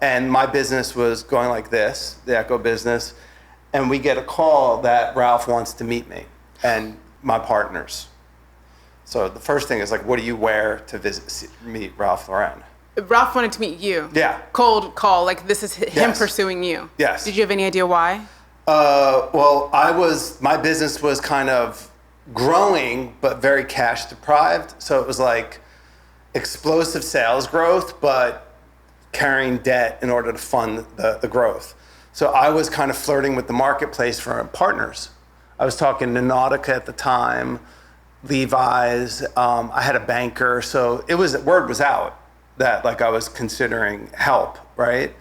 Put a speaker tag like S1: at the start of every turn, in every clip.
S1: and my business was going like this, the Ecko business, and we get a call that Ralph wants to meet me and my partners. So the first thing is like, what do you wear to meet Ralph Lauren?
S2: Ralph wanted to meet you.
S1: Yeah.
S2: Cold call, like this is him
S1: Yes.
S2: pursuing you.
S1: Yes.
S2: Did you have any idea why?
S1: Well, my business was kind of growing, but very cash deprived. So it was like explosive sales growth, but carrying debt in order to fund the growth. So I was kind of flirting with the marketplace for partners. I was talking to Nautica at the time, Levi's. I had a banker, so word was out that like I was considering help, right?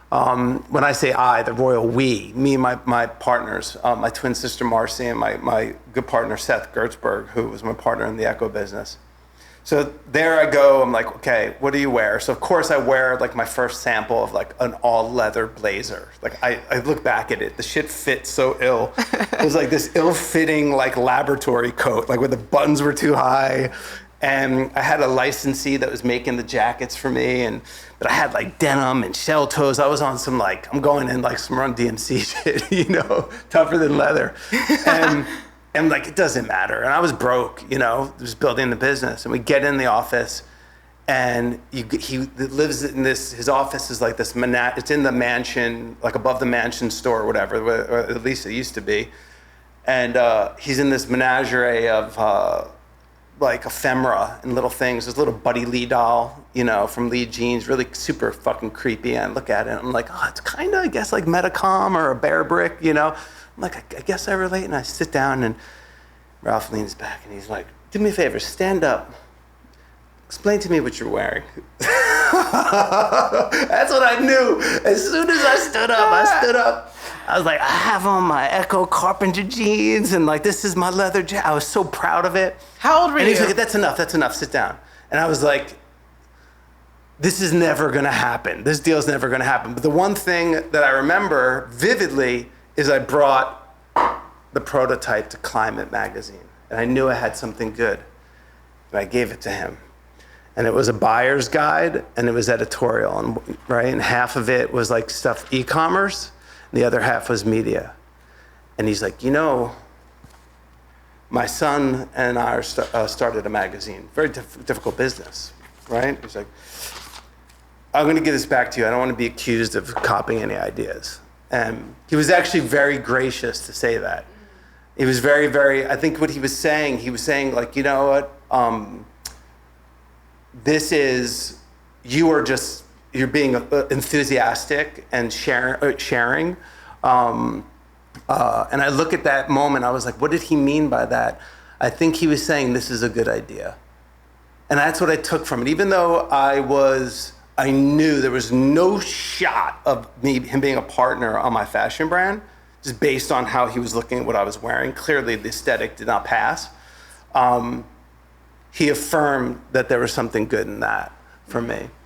S1: When I say the royal we, me and my partners, my twin sister Marcy and my good partner Seth Gertzberg, who was my partner in the Ecko business. So there I go, I'm like, okay, what do you wear? So of course I wear like my first sample of like an all leather blazer. Like I look back at it, the shit fit so ill. It was like this ill-fitting like laboratory coat, like where the buttons were too high. And I had a licensee that was making the jackets for me, but I had like denim and shell toes. I was on some like, I'm going in like some Run DMC shit, you know, tougher than leather. And like, it doesn't matter. And I was broke, you know, just building the business. And we get in the office and he lives in his office is like this, it's in the mansion, like above the mansion store or whatever, or at least it used to be. And he's in this menagerie of like ephemera and little things. This little Buddy Lee doll, you know, from Lee Jeans, really super fucking creepy. And I look at it and I'm like, it's kind of, I guess, like Metacom or a Bear Brick, you know. I'm like, I guess I relate. And I sit down and Ralph leans back and he's like, do me a favor, stand up. Explain to me what you're wearing. That's what I knew. As soon as I stood up. I was like, I have on my Ecko carpenter jeans and like, this is my leather jacket. I was so proud of it.
S2: How old were you?
S1: And he's like, that's enough, sit down. And I was like, this is never gonna happen. This deal's never gonna happen. But the one thing that I remember vividly is I brought the prototype to Climate magazine. And I knew I had something good. And I gave it to him. And it was a buyer's guide and it was editorial, and right? And half of it was like stuff e-commerce, and the other half was media. And he's like, you know, my son and I started a magazine, very difficult business, right? He's like, I'm gonna give this back to you. I don't wanna be accused of copying any ideas. And he was actually very gracious to say that. He was very, very, I think what he was saying like, you know what? You're being enthusiastic and sharing. And I look at that moment, I was like, what did he mean by that? I think he was saying this is a good idea. And that's what I took from it. Even though I knew there was no shot of him being a partner on my fashion brand, just based on how he was looking at what I was wearing. Clearly the aesthetic did not pass. He affirmed that there was something good in that for me.